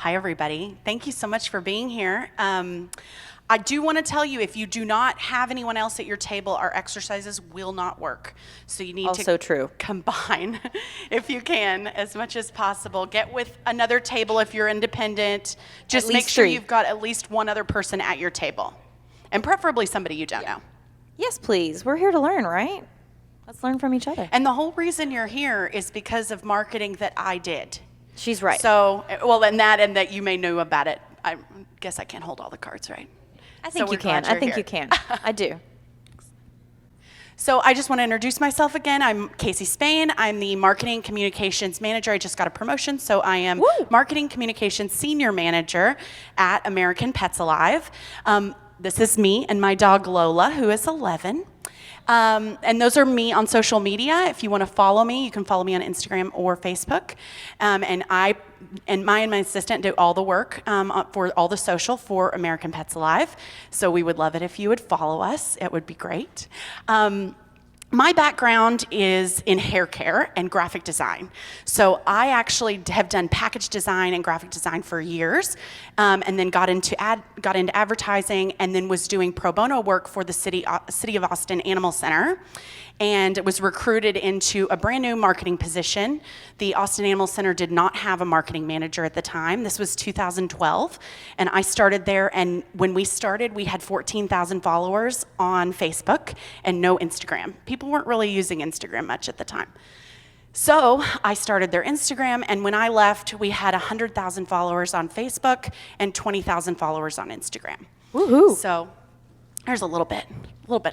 Hi, everybody. Thank you so much for being here. I do want to tell you, if you do not have anyone else at your table, our exercises will not work. So you need Also to true. combine, if you can, as much as possible. Get with another table if you're independent. Just make sure you've got at least one other person at your table, and preferably somebody you don't know. Yes, please. We're here to learn, right? Let's learn from each other. And the whole reason you're here is because of marketing that I did. She's right. So, well, and that you may know about it. I guess I can't hold all the cards, right? I think you can. I think you can. I do. So I just want to introduce myself again. I'm Casey Spain. I'm the Marketing Communications Manager. I just got a promotion, so I am Marketing Communications Senior Manager at American Pets Alive. This is me and my dog Lola, who is 11. And those are me on social media. If you want to follow me, you can follow me on Instagram or Facebook. And my assistant do all the work for all the social for American Pets Alive. So we would love it if you would follow us. It would be great. My background is in hair care and graphic design. So I actually have done package design and graphic design for years, and then got into advertising, and then was doing pro bono work for the City of Austin Animal Center, and was recruited into a brand new marketing position. The Austin Animal Center did not have a marketing manager at the time. This was 2012, and I started there, and when we started, we had 14,000 followers on Facebook and no Instagram. People weren't really using Instagram much at the time. So I started their Instagram, and when I left, we had 100,000 followers on Facebook and 20,000 followers on Instagram. Woohoo! So there's a little bit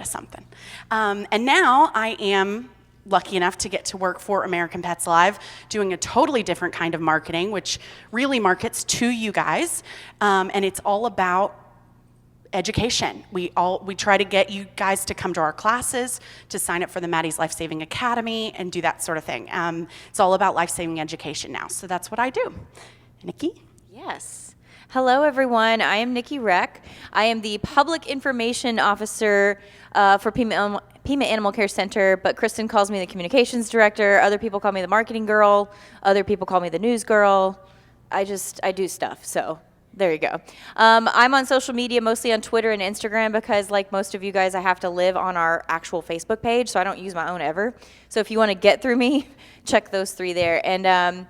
of something. And now I am lucky enough to get to work for American Pets Alive, doing a totally different kind of marketing, which really markets to you guys, and it's all about education. We try to get you guys to come to our classes, to sign up for the Maddie's Life Saving Academy, and do that sort of thing. It's all about life-saving education now, so that's what I do. Nikki? Yes. Hello, everyone. I am Nikki Rec. I am the Public Information Officer for Pima Animal Care Center, but Kristen calls me the Communications Director. Other people call me the Marketing Girl. Other people call me the News Girl. I do stuff, so there you go. I'm on social media, mostly on Twitter and Instagram, because like most of you guys, I have to live on our actual Facebook page, so I don't use my own ever. So if you want to get through me, check those three there. And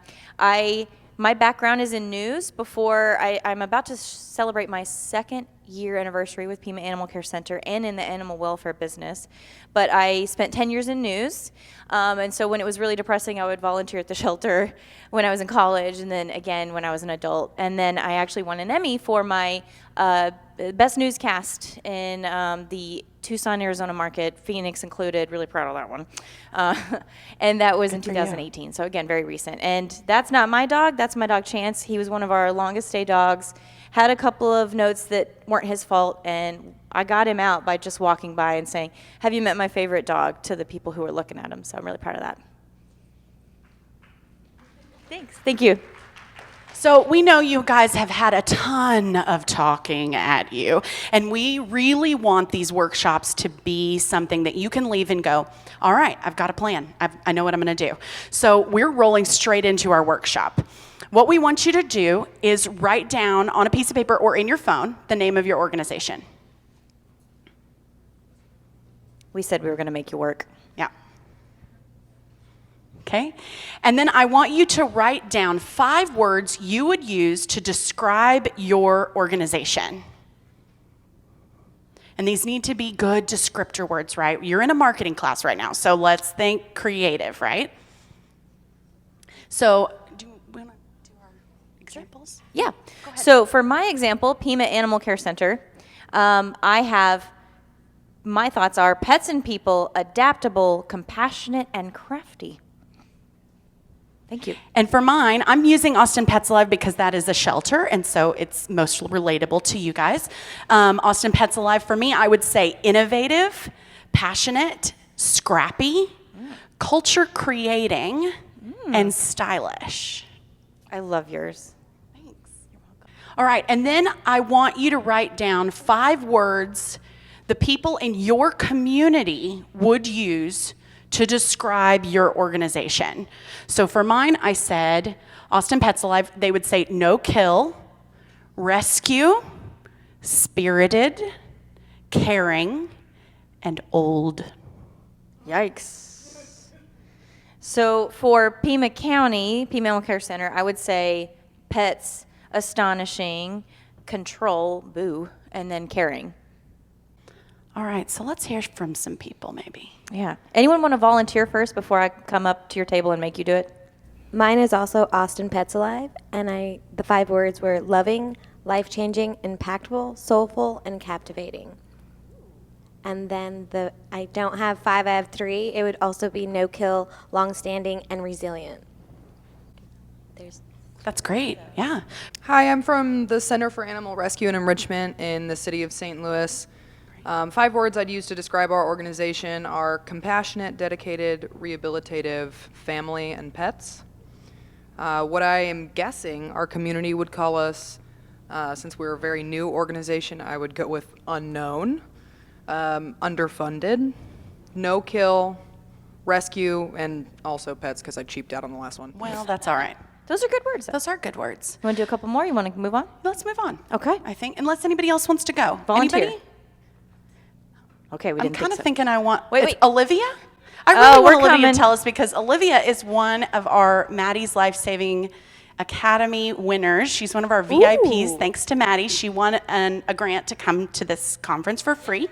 my background is in news. I'm about to celebrate my second year anniversary with Pima Animal Care Center and in the animal welfare business. But I spent 10 years in news. And so when it was really depressing, I would volunteer at the shelter when I was in college, and then again when I was an adult. And then I actually won an Emmy for my best newscast in the Tucson, Arizona market, Phoenix included. Really proud of that one. And that was in 2018. So again, very recent. And that's not my dog. That's my dog Chance. He was one of our longest stay dogs. Had a couple of notes that weren't his fault, and I got him out by just walking by and saying, "Have you met my favorite dog?" to the people who were looking at him. So I'm really proud of that. Thanks. Thank you. So we know you guys have had a ton of talking at you, and we really want these workshops to be something that you can leave and go, all right, I've got a plan. I know what I'm going to do. So we're rolling straight into our workshop. What we want you to do is write down on a piece of paper or in your phone the name of your organization. We said we were going to make you work. Yeah. Okay? And then I want you to write down 5 words you would use to describe your organization. And these need to be good descriptor words, right? You're in a marketing class right now, so let's think creative, right? So, do we want to do our examples? Yeah. So for my example, Pima Animal Care Center, my thoughts are pets and people, adaptable, compassionate, and crafty. Thank you. And for mine, I'm using Austin Pets Alive because that is a shelter, and so it's most relatable to you guys. Austin Pets Alive, for me, I would say innovative, passionate, scrappy, culture creating, and stylish. I love yours. Thanks. You're welcome. All right, and then I want you to write down 5 words the people in your community would use to describe your organization. So for mine, I said, Austin Pets Alive, they would say no kill, rescue, spirited, caring, and old. Yikes. So for Pima County, Pima Animal Care Center, I would say pets, astonishing, control, boo, and then caring. All right, so let's hear from some people maybe. Yeah. Anyone want to volunteer first before I come up to your table and make you do it? Mine is also Austin Pets Alive, and the 5 words were loving, life-changing, impactful, soulful, and captivating. And then I don't have 5, I have 3. It would also be no kill, long-standing, and resilient. That's great, yeah. Hi, I'm from the Center for Animal Rescue and Enrichment in the city of St. Louis. 5 words I'd use to describe our organization are compassionate, dedicated, rehabilitative, family, and pets. What I am guessing our community would call us, since we're a very new organization, I would go with unknown, underfunded, no kill, rescue, and also pets because I cheaped out on the last one. Well, that's all right. Those are good words. Those are good words. You want to do a couple more? You want to move on? Let's move on. Okay. I think, unless anybody else wants to go. Volunteer. Anybody? Okay, we I'm didn't kind think of so. thinking I want Wait. Olivia. I Oh, really we're want Olivia coming. to tell us because Olivia is one of our Maddie's Life Saving Academy winners. She's one of our VIPs. Ooh. Thanks to Maddie, she won a grant to come to this conference for free.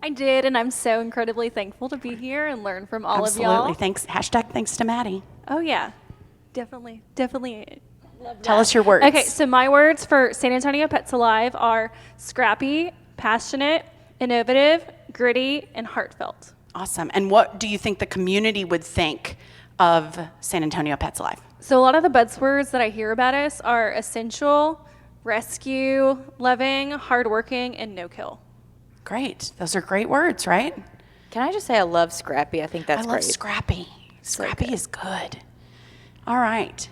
I did, and I'm so incredibly thankful to be here and learn from all Absolutely. of y'all. Thanks. Hashtag thanks to Maddie. Oh yeah, definitely. Love Tell that. us your words. Okay, so my words for San Antonio Pets Alive are scrappy, passionate, innovative, gritty, and heartfelt. Awesome. And what do you think the community would think of San Antonio Pets Alive? So a lot of the buzzwords that I hear about us are essential, rescue, loving, hardworking, and no kill. Great. Those are great words, right? Can I just say I love Scrappy? I think that's I love great. Scrappy. Scrappy good. is good. All right.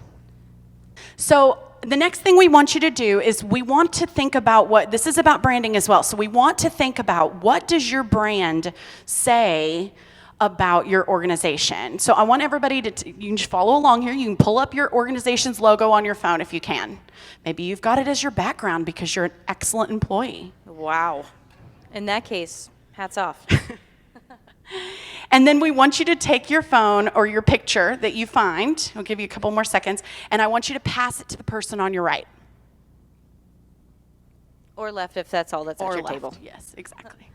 So the next thing we want you to do is we want to think about this is about branding as well. So we want to think about what does your brand say about your organization. So I want everybody you can just follow along here. You can pull up your organization's logo on your phone if you can. Maybe you've got it as your background because you're an excellent employee. Wow. In that case, hats off. And then we want you to take your phone or your picture that you find, I'll give you a couple more seconds, and I want you to pass it to the person on your right. Or left if that's all that's at Or your left. table. Yes, exactly.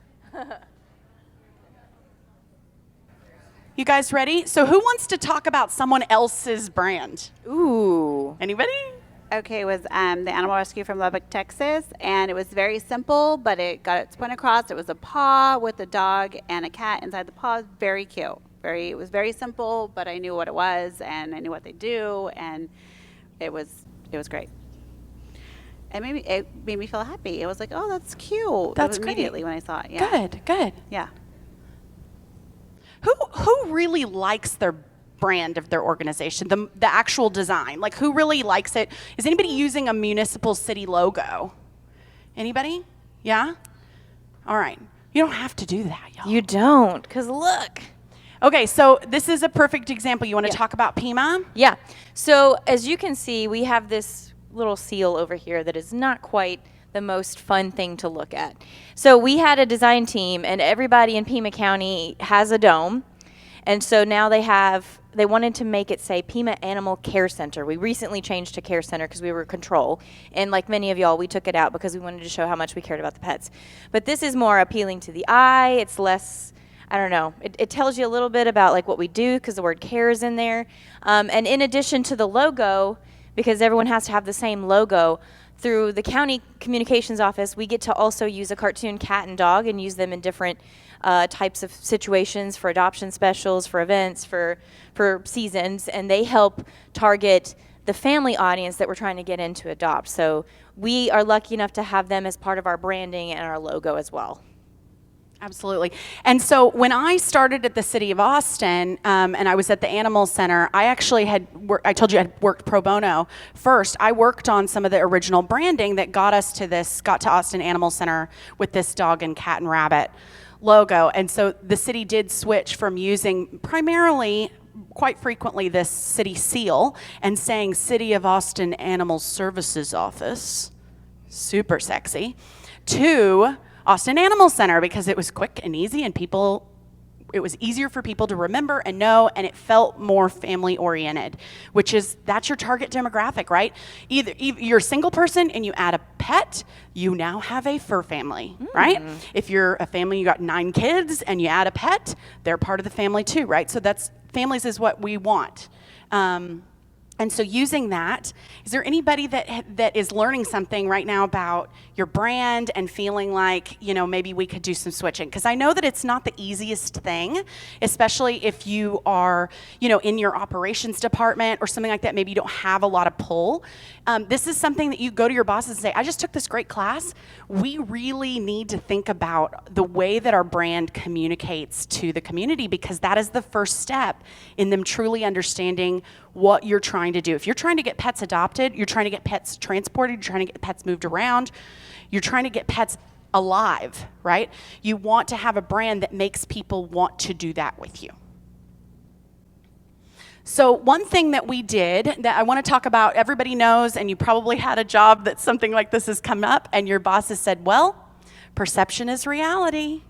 You guys ready? So who wants to talk about someone else's brand? Ooh. Anybody? Okay, it was the Animal Rescue from Lubbock, Texas, and it was very simple, but it got its point across. It was a paw with a dog and a cat inside the paw. Very cute. It was very simple, but I knew what it was, and I knew what they do, and it was great. It made me feel happy. It was like, oh, that's cute. That's great. Immediately when I saw it. Yeah. Good. Yeah. Who really likes their brand of their organization, the actual design? Like, who really likes it? Is anybody using a municipal city logo? Anybody? Yeah? All right. You don't have to do that, y'all. You don't, because look. Okay, so this is a perfect example. You want to talk about Pima? Yeah. So as you can see, we have this little seal over here that is not quite the most fun thing to look at. So we had a design team, and everybody in Pima County has a dome. And so now they wanted to make it say Pima Animal Care Center. We recently changed to Care Center because we were control. And like many of y'all, we took it out because we wanted to show how much we cared about the pets. But this is more appealing to the eye. It's less, I don't know. It tells you a little bit about like what we do because the word care is in there. And in addition to the logo, because everyone has to have the same logo, through the county communications office, we get to also use a cartoon cat and dog and use them in different types of situations for adoption specials, for events, for seasons, and they help target the family audience that we're trying to get in to adopt. So we are lucky enough to have them as part of our branding and our logo as well. Absolutely. And so when I started at the City of Austin and I was at the Animal Center, I actually I told you I had worked pro bono first. I worked on some of the original branding that got to Austin Animal Center with this dog and cat and rabbit logo. And so the city did switch from using primarily, quite frequently, this city seal and saying City of Austin Animal Services Office, super sexy, to Austin Animal Center, because it was quick and easy and it was easier for people to remember and know, and it felt more family oriented, that's your target demographic, right? Either you're a single person and you add a pet, you now have a fur family, right? If you're a family, you got 9 kids and you add a pet, they're part of the family too, right? So families is what we want. And so using that, is there anybody that is learning something right now about your brand and feeling like, maybe we could do some switching? Because I know that it's not the easiest thing, especially if you are, in your operations department or something like that, maybe you don't have a lot of pull. This is something that you go to your bosses and say, I just took this great class. We really need to think about the way that our brand communicates to the community, because that is the first step in them truly understanding what you're trying to do. If you're trying to get pets adopted, you're trying to get pets transported, you're trying to get pets moved around, you're trying to get pets alive, right? You want to have a brand that makes people want to do that with you. So one thing that we did that I want to talk about, everybody knows, and you probably had a job that something like this has come up and your boss has said, well, perception is reality.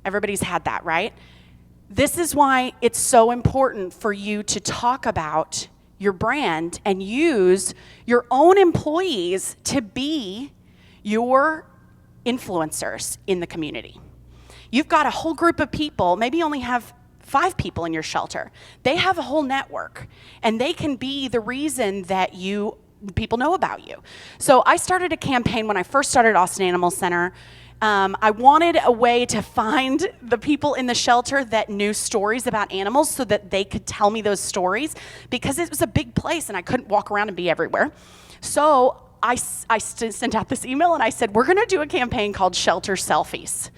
Everybody's had that, right? This is why it's so important for you to talk about your brand and use your own employees to be your influencers in the community. You've got a whole group of people, maybe you only have 5 people in your shelter. They have a whole network, and they can be the reason that people know about you. So I started a campaign when I first started Austin Animal Center. I wanted a way to find the people in the shelter that knew stories about animals so that they could tell me those stories, because it was a big place and I couldn't walk around and be everywhere. So I sent out this email and I said, we're gonna do a campaign called Shelter Selfies.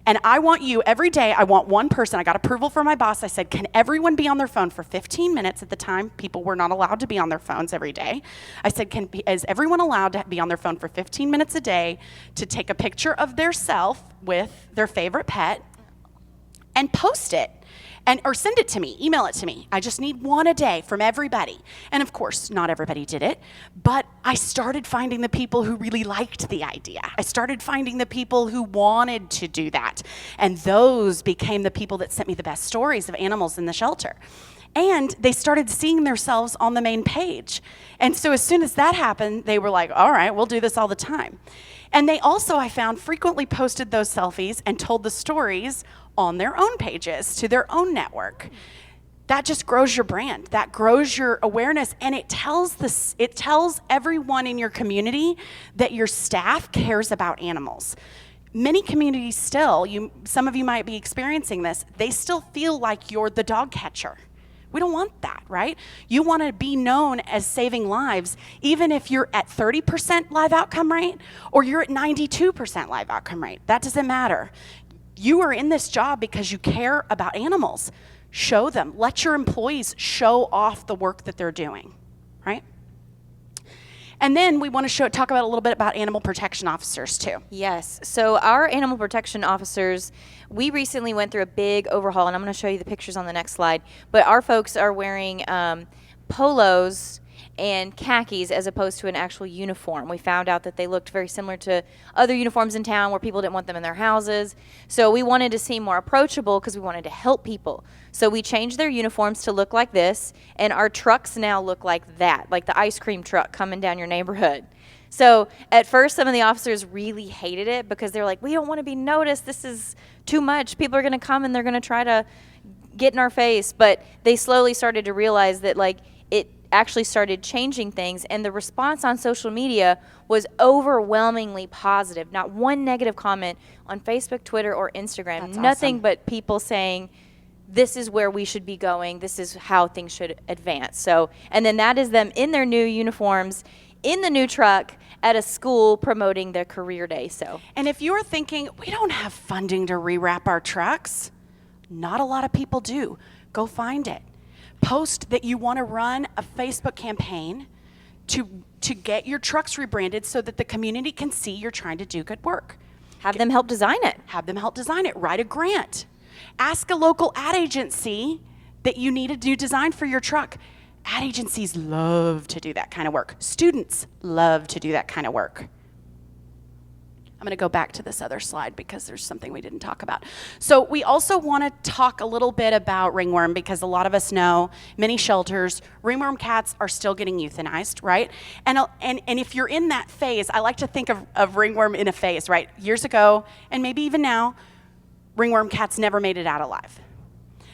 And I want you, every day, I want one person. I got approval from my boss. I said, can everyone be on their phone for 15 minutes? At the time, people were not allowed to be on their phones every day. I said, is everyone allowed to be on their phone for 15 minutes a day to take a picture of their self with their favorite pet and post it? Or send it to me, email it to me. I just need one a day from everybody. And of course, not everybody did it, but I started finding the people who really liked the idea. I started finding the people who wanted to do that. And those became the people that sent me the best stories of animals in the shelter. And they started seeing themselves on the main page. And so as soon as that happened, they were like, all right, we'll do this all the time. And they also, I found, frequently posted those selfies and told the stories on their own pages to their own network. That just grows your brand. That grows your awareness, and it tells everyone in your community that your staff cares about animals. Many communities still, some of you might be experiencing this, they still feel like you're the dog catcher. We don't want that, right? You want to be known as saving lives, even if you're at 30% live outcome rate or you're at 92% live outcome rate. That doesn't matter. You are in this job because you care about animals. Show them. Let your employees show off the work that they're doing, right? And then we want to talk about a little bit about animal protection officers too. Yes. So our animal protection officers, we recently went through a big overhaul, and I'm going to show you the pictures on the next slide. But our folks are wearing polos and khakis as opposed to an actual uniform. We found out that they looked very similar to other uniforms in town where people didn't want them in their houses. So we wanted to seem more approachable because we wanted to help people. So we changed their uniforms to look like this, and our trucks now look like that, like the ice cream truck coming down your neighborhood. So at first, some of the officers really hated it because they're like, we don't want to be noticed. This is too much. People are going to come and they're going to try to get in our face. But they slowly started to realize that, like, it actually started changing things, and the response on social media was overwhelmingly positive. Not one negative comment on Facebook, Twitter, or Instagram. That's Nothing awesome. but people saying, this is where we should be going. This is how things should advance. So, and then that is them in their new uniforms, in the new truck, at a school promoting their career day. So, And if you're thinking, we don't have funding to rewrap our trucks, not a lot of people do. Go find it. Post that you want to run a Facebook campaign to get your trucks rebranded so that the community can see you're trying to do good work. Have them help design it. Have them help design it. Write a grant. Ask a local ad agency that you need a new design for your truck. Ad agencies love to do that kind of work. Students love to do that kind of work. I'm going to go back to this other slide because there's something we didn't talk about. So we also want to talk a little bit about ringworm because a lot of us know many shelters, ringworm cats are still getting euthanized, right? And if you're in that phase, I like to think of ringworm in a phase, right? Years ago, and maybe even now, ringworm cats never made it out alive.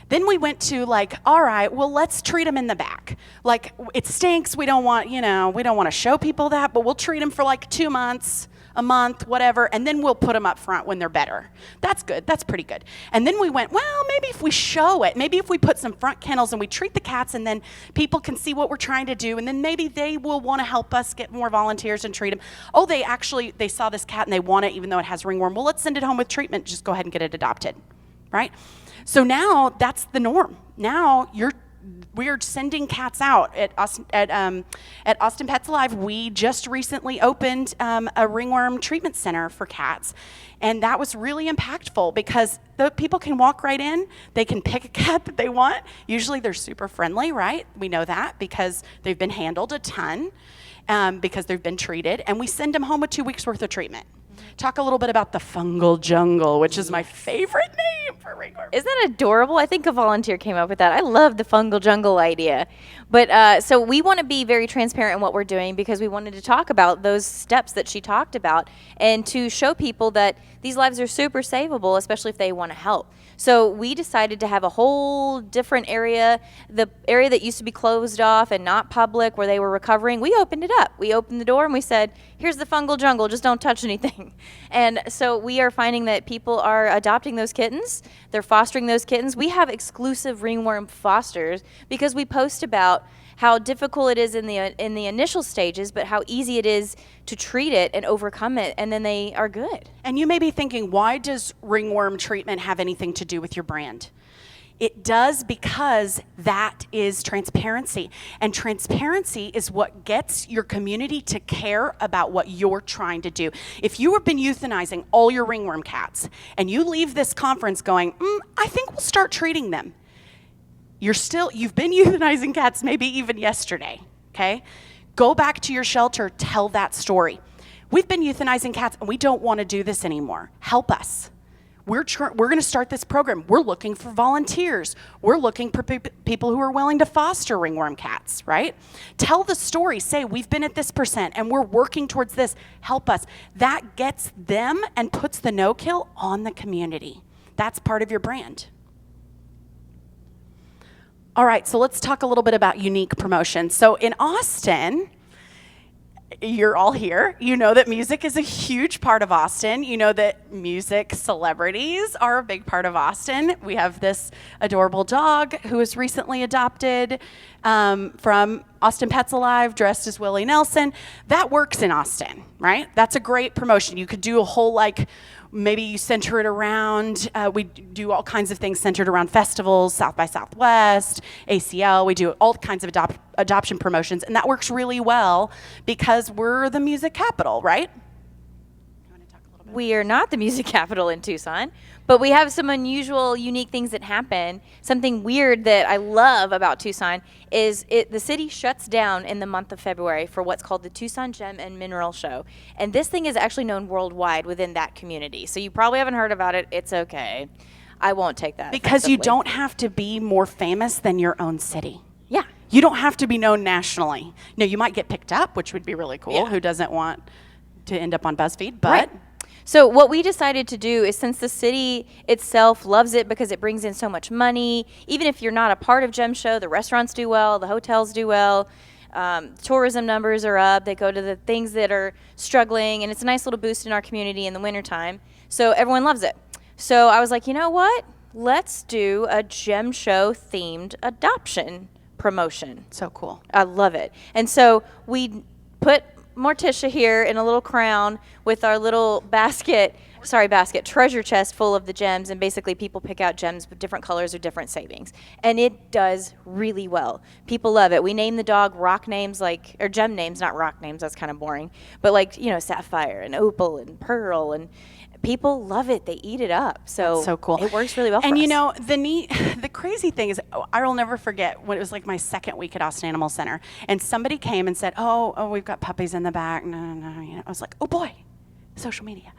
Then we went to like, all right, well, let's treat them in the back. Like, it stinks. We don't want to show people that, but we'll treat them for like 2 months, a month, whatever, and then we'll put them up front when they're better. That's good. That's pretty good. And then we went, well, maybe if we show it, maybe if we put some front kennels and we treat the cats and then people can see what we're trying to do and then maybe they will want to help us get more volunteers and treat them. Oh, they saw this cat and they want it even though it has ringworm. Well, let's send it home with treatment. Just go ahead and get it adopted, right? So now that's the norm. Now we are sending cats out at Austin Pets Alive. We just recently opened a ringworm treatment center for cats, and that was really impactful because the people can walk right in. They can pick a cat that they want. Usually they're super friendly, right? We know that because they've been handled a ton, because they've been treated, and we send them home with 2 weeks worth of treatment. Talk a little bit about the fungal jungle, which is my favorite name for ringworm. Isn't that adorable? I think a volunteer came up with that. I love the fungal jungle idea. But so we want to be very transparent in what we're doing because we wanted to talk about those steps that she talked about and to show people that these lives are super savable, especially if they want to help. So we decided to have a whole different area, the area that used to be closed off and not public where they were recovering. We opened it up. We opened the door and we said, here's the fungal jungle, just don't touch anything. And so we are finding that people are adopting those kittens. They're fostering those kittens. We have exclusive ringworm fosters because we post about how difficult it is in the initial stages, but how easy it is to treat it and overcome it, and then they are good. And you may be thinking, why does ringworm treatment have anything to do with your brand? It does because that is transparency. And transparency is what gets your community to care about what you're trying to do. If you have been euthanizing all your ringworm cats and you leave this conference going, I think we'll start treating them. You've been euthanizing cats maybe even yesterday, okay? Go back to your shelter, tell that story. We've been euthanizing cats and we don't want to do this anymore. Help us. We're going to start this program. We're looking for volunteers. We're looking for people who are willing to foster ringworm cats, right? Tell the story. Say, we've been at this percent and we're working towards this. Help us. That gets them and puts the no-kill on the community. That's part of your brand. All right, so let's talk a little bit about unique promotions. So in Austin, you're all here. You know that music is a huge part of Austin. You know that music celebrities are a big part of Austin. We have this adorable dog who was recently adopted from Austin Pets Alive, dressed as Willie Nelson. That works in Austin, right? That's a great promotion. You could do a whole maybe you center it around, we do all kinds of things centered around festivals, South by Southwest, ACL, we do all kinds of adoption promotions, and that works really well because we're the music capital, right? We are not the music capital in Tucson, but we have some unusual, unique things that happen. Something weird that I love about Tucson is the city shuts down in the month of February for what's called the Tucson Gem and Mineral Show. And this thing is actually known worldwide within that community. So you probably haven't heard about it. It's okay. I won't take that. Because you don't have to be more famous than your own city. Yeah. You don't have to be known nationally. No, you might get picked up, which would be really cool. Yeah. Who doesn't want to end up on BuzzFeed? But right. So what we decided to do is, since the city itself loves it because it brings in so much money, even if you're not a part of Gem Show, the restaurants do well, the hotels do well, tourism numbers are up, they go to the things that are struggling, and it's a nice little boost in our community in the wintertime. So everyone loves it. So I was like, you know what? Let's do a Gem Show themed adoption promotion. so cool. I love it. And so we put Morticia here in a little crown with our little treasure chest full of the gems, and basically people pick out gems with different colors or different savings. And it does really well. People love it. We name the dog rock names or gem names, not rock names, that's kind of boring, but sapphire and opal and pearl, and people love it. They eat it up. So, That's so cool. It works really well for And us. you know, the crazy thing is, I will never forget when it was like my second week at Austin Animal Center, and somebody came and said, "Oh, we've got puppies in the back." No. You know, I was like, "Oh boy, social media."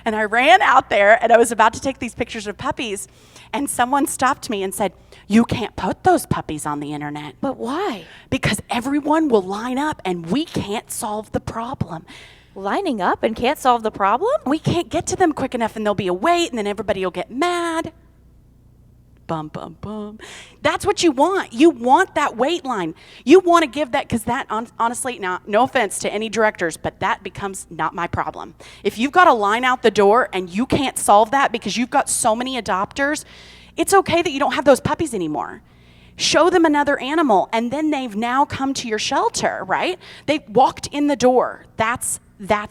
And I ran out there, and I was about to take these pictures of puppies, and someone stopped me and said, "You can't put those puppies on the internet." But why? Because everyone will line up, and we can't solve the problem. Lining up and can't solve the problem? We can't get to them quick enough, and there'll be a wait, and then everybody will get mad. Bum, bum, bum. That's what you want. You want that wait line. You want to give that, because that, honestly, now, no offense to any directors, but that becomes not my problem. If you've got a line out the door and you can't solve that because you've got so many adopters, it's okay that you don't have those puppies anymore. Show them another animal, and then they've now come to your shelter, right? They've walked in the door. That's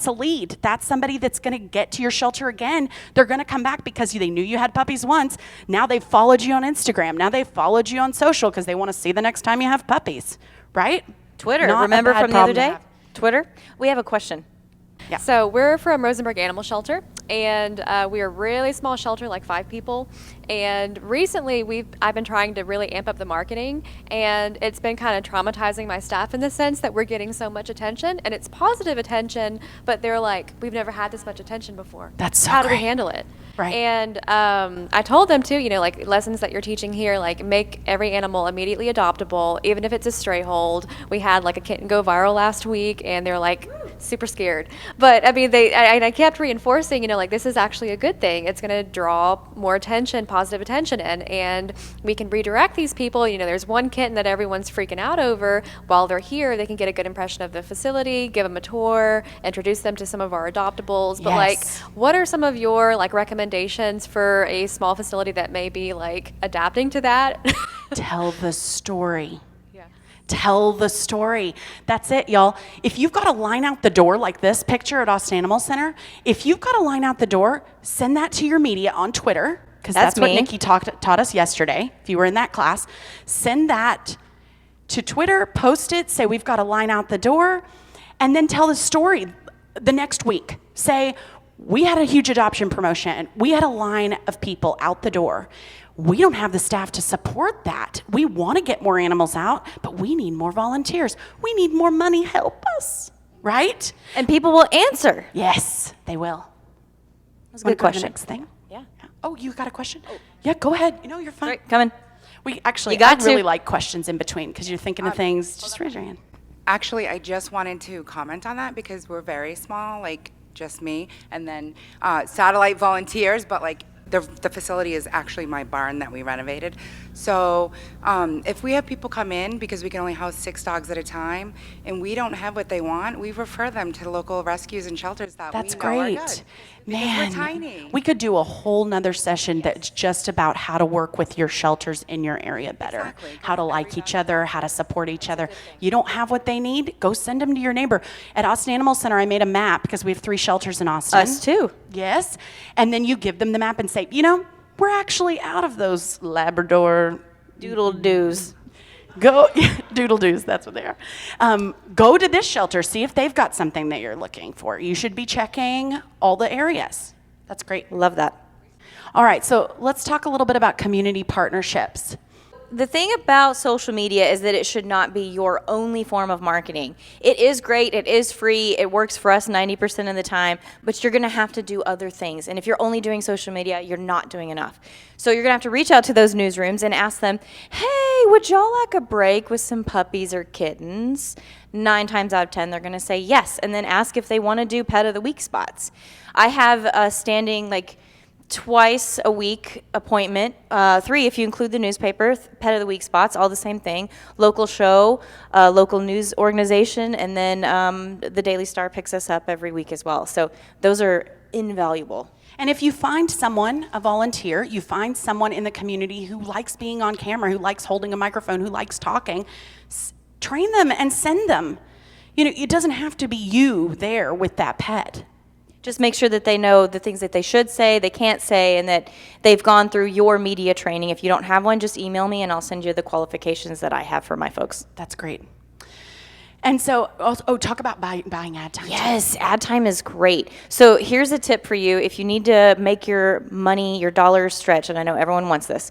a lead. That's somebody that's going to get to your shelter again. They're going to come back because they knew you had puppies once. Now they've followed you on Instagram. Now they've followed you on social because they want to see the next time you have puppies, right? Twitter. Not a Remember bad from the other problem to day? have. Twitter. We have a question. Yeah. So we're from Rosenberg Animal Shelter, and we are a really small shelter, like 5 people. And recently, I've been trying to really amp up the marketing, and it's been kind of traumatizing my staff in the sense that we're getting so much attention, and it's positive attention, but they're like, we've never had this much attention before. That's so How do we great. handle it? Right. And I told them too, like lessons that you're teaching here, like make every animal immediately adoptable, even if it's a stray hold. We had like a kitten go viral last week, and they're like super scared. But I mean, I kept reinforcing, like this is actually a good thing. It's going to draw more attention, positive attention, and we can redirect these people. There's one kitten that everyone's freaking out over. While they're here, they can get a good impression of the facility, give them a tour, introduce them to some of our adoptables. But Yes. what are some of your recommendations for a small facility that may be adapting to that? Tell the story. Yeah. Tell the story. That's it, y'all. If you've got a line out the door like this picture at Austin Animal Center, if you've got a line out the door, send that to your media on Twitter, because That's that's what me. Nikki taught us yesterday, if you were in that class. Send that to Twitter, post it, say we've got a line out the door, and then tell the story the next week. Say, we had a huge adoption promotion. We had a line of people out the door. We don't have the staff to support that. We want to get more animals out, but we need more volunteers. We need more money. Help us, right? And people will answer. Yes, they will. That's a Wanna good go to question. the next thing? Yeah. Oh, you got a question? Yeah, go ahead. You're fine. Great. Coming. We actually, You got I really to. like questions in between because you're thinking of things. Just raise your hand. Actually, I just wanted to comment on that because we're very small, like just me, and then satellite volunteers, but the facility is actually my barn that we renovated. So if we have people come in, because we can only house 6 dogs at a time, and we don't have what they want, we refer them to local rescues and shelters that That's we know are great. good. Man, Because we're tiny. we could do a whole nother session that's just about how to work with your shelters in your area better, Exactly. how to like each other, how to support each other. You don't have what they need, go send them to your neighbor. At Austin Animal Center, I made a map because we have 3 shelters in Austin. Us too. Yes. And then you give them the map and say, we're actually out of those Labrador Doodle doos. Go, doodle doos, that's what they are. Go to this shelter, see if they've got something that you're looking for. You should be checking all the areas. That's great. Love that. All right, so let's talk a little bit about community partnerships. The thing about social media is that it should not be your only form of marketing. It is great, it is free, it works for us 90% of the time, but you're gonna have to do other things. And if you're only doing social media, you're not doing enough. So you're gonna have to reach out to those newsrooms and ask them, hey, would y'all like a break with some puppies or kittens? 9 times out of 10, they're gonna say yes, and then ask if they wanna do Pet of the Week spots. I have a standing, twice a week appointment, 3 if you include the newspaper, Pet of the Week spots, all the same thing, local show, local news organization, and then the Daily Star picks us up every week as well. So those are invaluable. And if you find someone, a volunteer, you find someone in the community who likes being on camera, who likes holding a microphone, who likes talking, train them and send them. It doesn't have to be you there with that pet. Just make sure that they know the things that they should say, they can't say, and that they've gone through your media training. If you don't have one, just email me and I'll send you the qualifications that I have for my folks. That's great. And so, talk about buying ad time. Yes, ad time is great. So here's a tip for you if you need to make your money, your dollars stretch, and I know everyone wants this.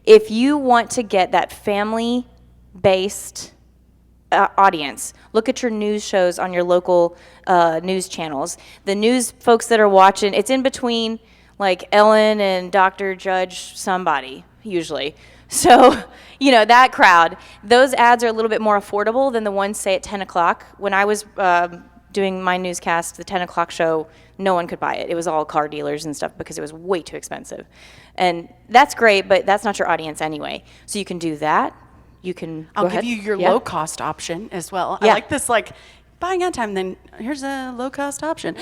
If you want to get that family-based audience, look at your news shows on your local news channels. The news folks that are watching, it's in between like Ellen and Dr. Judge somebody, usually. So, that crowd, those ads are a little bit more affordable than the ones, say, at 10 o'clock. When I was doing my newscast, the 10 o'clock show, no one could buy it. It was all car dealers and stuff because it was way too expensive. And that's great, but that's not your audience anyway. So you can do that. You can I'll give you your low-cost option as well. I like this, buying ad time, then here's a low-cost option.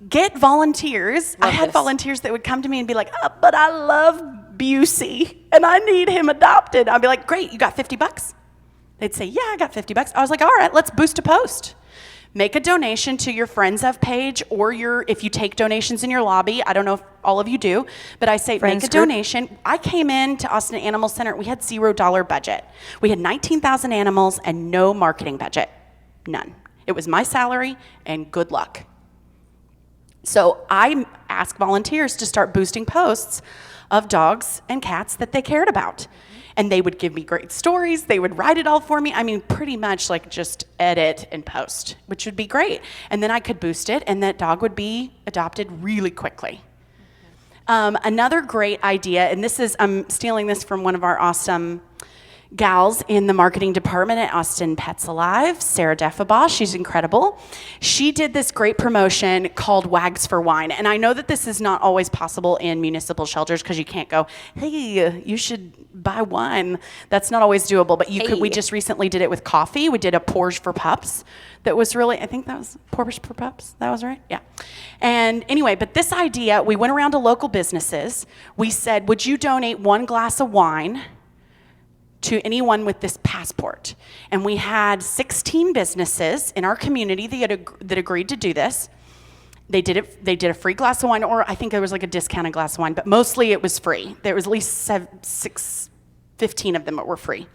Get volunteers. I had volunteers that would come to me and be like, but I love Busey, and I need him adopted. I'd be like, great, you got $50? They'd say, yeah, I got $50. I was like, all right, let's boost a post. Make a donation to your Friends of page or if you take donations in your lobby. I don't know if all of you do, but I say make a donation. I came in to Austin Animal Center. We had $0 budget. We had 19,000 animals and no marketing budget. None. It was my salary and good luck. So I asked volunteers to start boosting posts of dogs and cats that they cared about. And they would give me great stories. They would write it all for me. I mean, pretty much just edit and post, which would be great. And then I could boost it, and that dog would be adopted really quickly. Another great idea, and I'm stealing this from one of our awesome gals in the marketing department at Austin Pets Alive, Sarah Deffabaugh. She's incredible. She did this great promotion called Wags for Wine. And I know that this is not always possible in municipal shelters because you can't go, hey, you should buy wine. That's not always doable, but we just recently did it with coffee. We did a Pours for Pups that was I think that was Pours for Pups. That was right? Yeah. And anyway, but this idea, we went around to local businesses. We said, would you donate 1 glass of wine to anyone with this passport? And we had 16 businesses in our community that agreed to do this. They did a free glass of wine, or I think there was a discounted glass of wine, but mostly it was free. There was at least 15 of them that were free.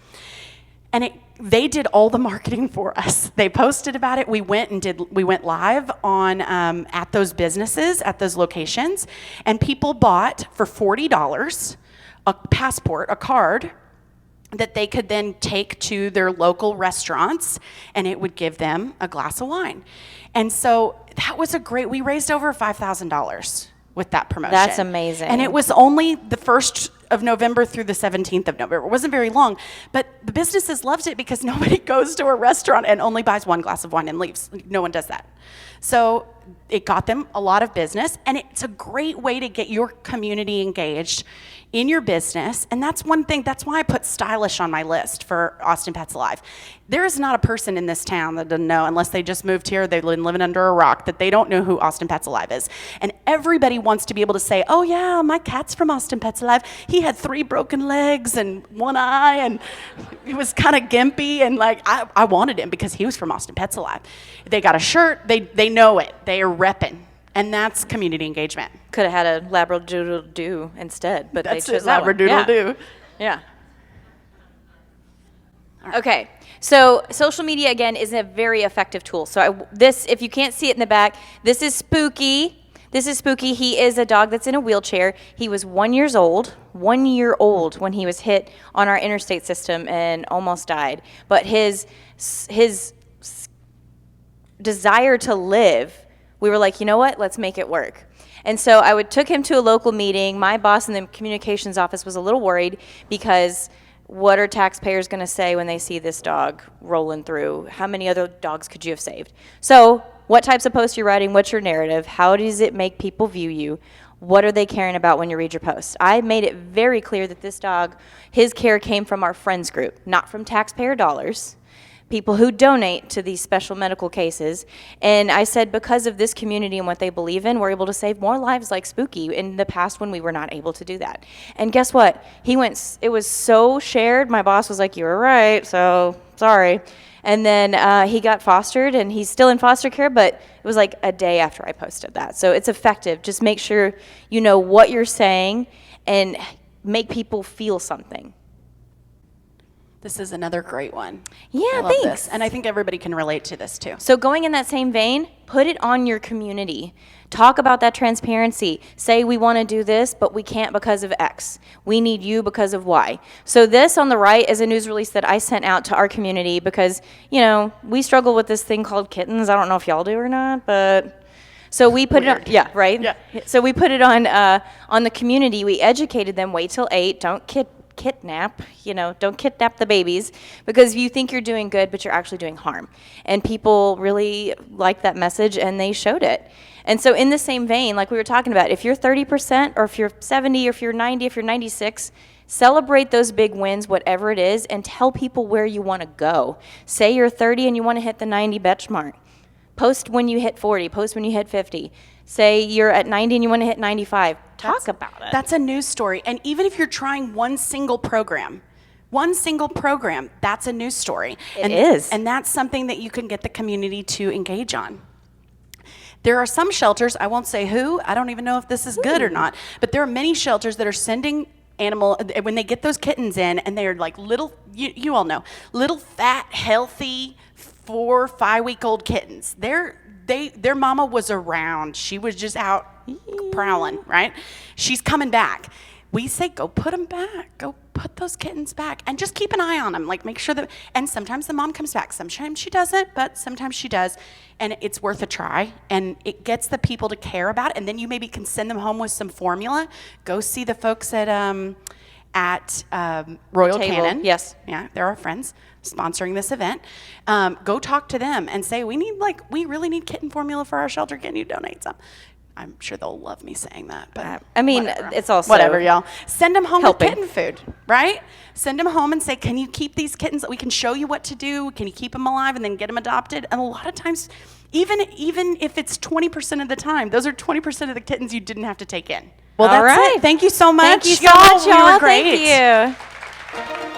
And they did all the marketing for us. They posted about it. We went live on at those businesses, at those locations, and people bought for $40 a passport, a card, that they could then take to their local restaurants, and it would give them a glass of wine. And so that was we raised over $5,000 with that promotion. That's amazing. And it was only the 1st of November through the 17th of November. It wasn't very long, but the businesses loved it because nobody goes to a restaurant and only buys 1 glass of wine and leaves. No one does that. So it got them a lot of business, and it's a great way to get your community engaged in your business. And that's one thing, that's why I put stylish on my list for Austin Pets Alive. There is not a person in this town that doesn't know, unless they just moved here, they've been living under a rock, that they don't know who Austin Pets Alive is. And everybody wants to be able to say, oh yeah, my cat's from Austin Pets Alive. He had 3 broken legs and 1 eye, and he was kind of gimpy, and I wanted him because he was from Austin Pets Alive. They got a shirt, they know it, they are repping. And that's community engagement. Could have had a Labradoodle-doo instead, but That's they chose that one. Labradoodle-doo. Yeah. Okay, so social media, again, is a very effective tool. So if you can't see it in the back, this is Spooky. This is Spooky. He is a dog that's in a wheelchair. He was 1 year old when he was hit on our interstate system and almost died. But his desire to live, we were like, you know what, let's make it work. And so I took him to a local meeting. My boss in the communications office was a little worried because what are taxpayers going to say when they see this dog rolling through? How many other dogs could you have saved? So what types of posts you're writing? What's your narrative? How does it make people view you? What are they caring about when you read your posts? I made it very clear that this dog, his care came from our friends group, not from taxpayer dollars. People who donate to these special medical cases. And I said, because of this community and what they believe in, we're able to save more lives like Spooky in the past when we were not able to do that. And guess what? It was so shared. My boss was like, you were right, so sorry. And then he got fostered, and he's still in foster care, but it was like a day after I posted that. So it's effective. Just make sure you know what you're saying and make people feel something. This is another great one. Yeah, I love thanks. this. And I think everybody can relate to this too. So going in that same vein, put it on your community. Talk about that transparency. Say we want to do this, but we can't because of X. We need you because of Y. So this on the right is a news release that I sent out to our community because, you know, we struggle with this thing called kittens. I don't know if y'all do or not, but so we put it on, yeah, right? Yeah. So we put it on the community. We educated them, wait till 8, don't kidnap, you know, don't kidnap the babies because you think you're doing good, but you're actually doing harm. And people really liked that message and they showed it. And so in the same vein, like we were talking about, if you're 30% or if you're 70 or if you're 90, if you're 96, celebrate those big wins, whatever it is, and tell people where you want to go. Say you're 30 and you want to hit the 90 benchmark. Post when you hit 40, post when you hit 50. Say you're at 90 and you want to hit 95. Talk about it. That's a news story. And even if you're trying one single program, that's a news story. It is. And that's something that you can get the community to engage on. There are some shelters, I won't say who, I don't even know if this is good or not, but there are many shelters that are sending when they get those kittens in, and they're like little, you all know, little fat, healthy, 4 or 5 week old kittens. Their mama was around. She was just out prowling, right? She's coming back. We say, go put them back. Go put those kittens back. And just keep an eye on them. Like, make sure that, and sometimes the mom comes back. Sometimes she doesn't, but sometimes she does. And it's worth a try. And it gets the people to care about it. And then you maybe can send them home with some formula. Go see the folks at Royal Table, Canin. yes. Yeah, they're our friends sponsoring this event. Go talk to them and say, we really need kitten formula for our shelter. Can you donate some? I'm sure they'll love me saying that, but I mean, whatever. it's also whatever, y'all. Send them home helping. with kitten food, right? Send them home and say, can you keep these kittens? We can show you what to do. Can you keep them alive and then get them adopted? And a lot of times, even if it's 20% of the time, those are 20% of the kittens you didn't have to take in. Well, All that's right. it. Thank you so much. Thank you so much, We y'all. were great. Thank you.